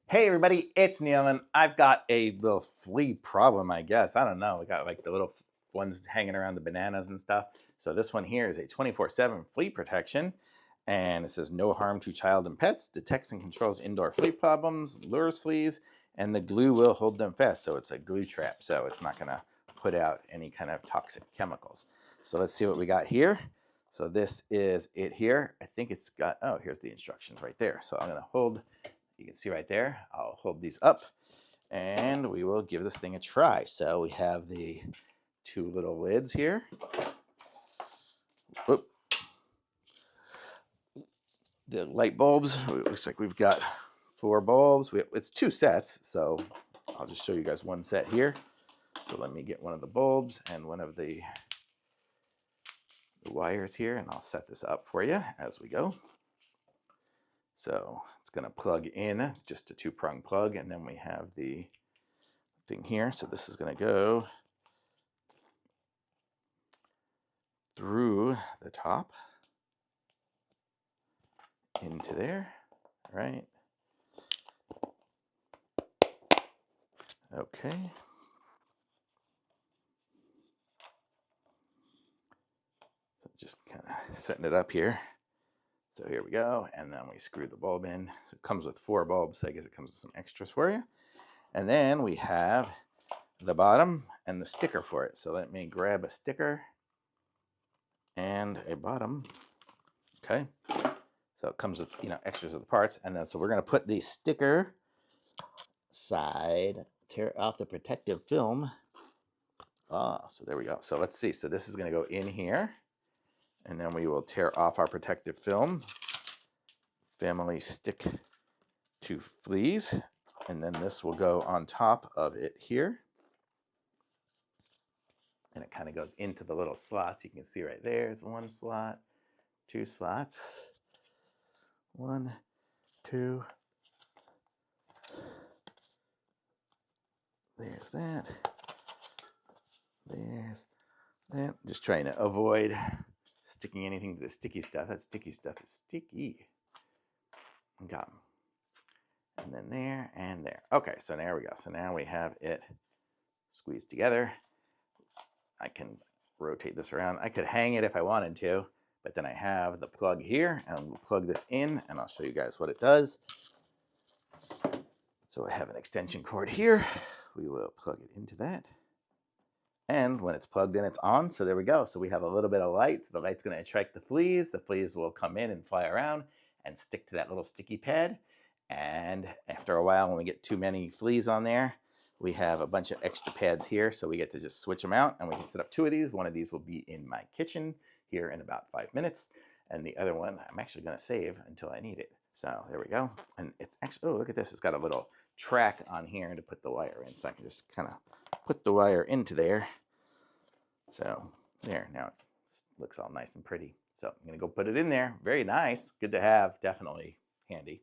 Hey everybody, it's Neil, and I've got a little flea problem, I guess. I don't know. We got like the little ones hanging around the bananas and stuff. So this one here is a 24/7 flea protection, and it says no harm to child and pets, detects and controls indoor flea problems, lures fleas, and the glue will hold them fast. So it's a glue trap, so it's not gonna put out any kind of toxic chemicals. So let's see what we got here. So this is it here. I think it's got, oh, here's the instructions right there. So I'm gonna hold, you can see right there, I'll hold these up and we will give this thing a try. So we have the two little lids here. Whoop. The light bulbs, it looks like we've got 4 bulbs. It's 2 sets, so I'll just show you guys one set here. So let me get one of the bulbs and one of the wires here, and I'll set this up for you as we go. So it's going to plug in, just a 2-prong plug, and then we have the thing here. So this is going to go through the top into there. All right. Okay. So just kind of setting it up here. So here we go, and then we screw the bulb in. So it comes with 4 bulbs, so I guess it comes with some extras for you. And then we have the bottom and the sticker for it. So let me grab a sticker and a bottom. Okay. So it comes with, extras of the parts. And then so we're going to put the sticker side, tear off the protective film. So there we go. So let's see. So this is going to go in here, and then we will tear off our protective film. Family stick to fleas, and then this will go on top of it here. And it kind of goes into the little slots. You can see right there is 1 slot, 2 slots. 1, 2. There's that. There's that. Just trying to avoid sticking anything to the sticky stuff. That sticky stuff is sticky. Got them. And then there and there. Okay, so there we go. So now we have it squeezed together. I can rotate this around. I could hang it if I wanted to, but then I have the plug here, and we'll plug this in, and I'll show you guys what it does. So I have an extension cord here. We will plug it into that. And when it's plugged in, it's on. So there we go. So we have a little bit of light. So the light's going to attract the fleas. The fleas will come in and fly around and stick to that little sticky pad. And after a while, when we get too many fleas on there, we have a bunch of extra pads here. So we get to just switch them out, and we can set up 2 of these. One of these will be in my kitchen here in about 5 minutes. And the other one, I'm actually going to save until I need it. So there we go. And it's actually, oh, look at this. It's got a little track on here to put the wire in. So I can just kind of put the wire into there. So there, now it looks all nice and pretty. So I'm going to go put it in there. Very nice. Good to have. Definitely handy.